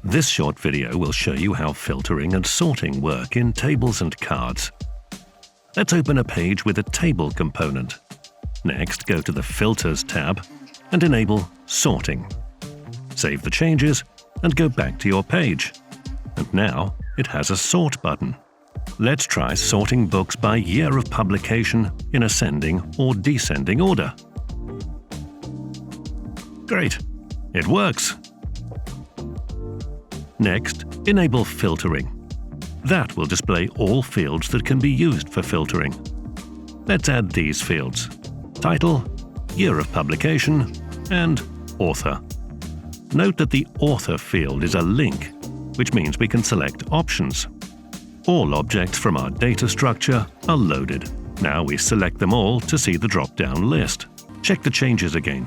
This short video will show you how filtering and sorting work in tables and cards. Let's open a page with a table component. Next, go to the Filters tab and enable Sorting. Save the changes and go back to your page. And now it has a Sort button. Let's try sorting books by year of publication in ascending or descending order. Great! It works! Next, enable filtering. That will display all fields that can be used for filtering. Let's add these fields: title, year of publication, and author. Note that the author field is a link, which means we can select options. All objects from our data structure are loaded. Now we select them all to see the drop-down list. Check the changes again.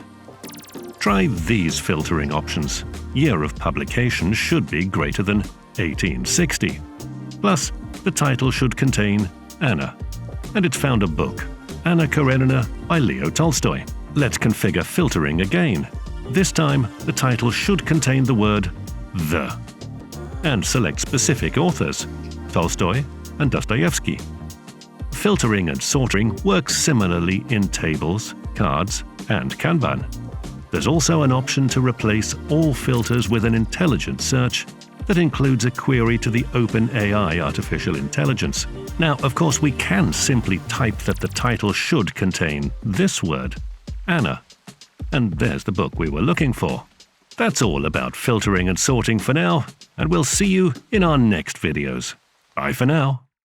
Try these filtering options. Year of publication should be greater than 1860. Plus, the title should contain Anna, and it's found a book, Anna Karenina by Leo Tolstoy. Let's configure filtering again. This time, the title should contain the word the, and select specific authors, Tolstoy and Dostoevsky. Filtering and sorting work similarly in tables, cards, and Kanban. There's also an option to replace all filters with an intelligent search that includes a query to the OpenAI artificial intelligence. Now, of course, we can simply type that the title should contain this word, Anna. And there's the book we were looking for. That's all about filtering and sorting for now, and we'll see you in our next videos. Bye for now.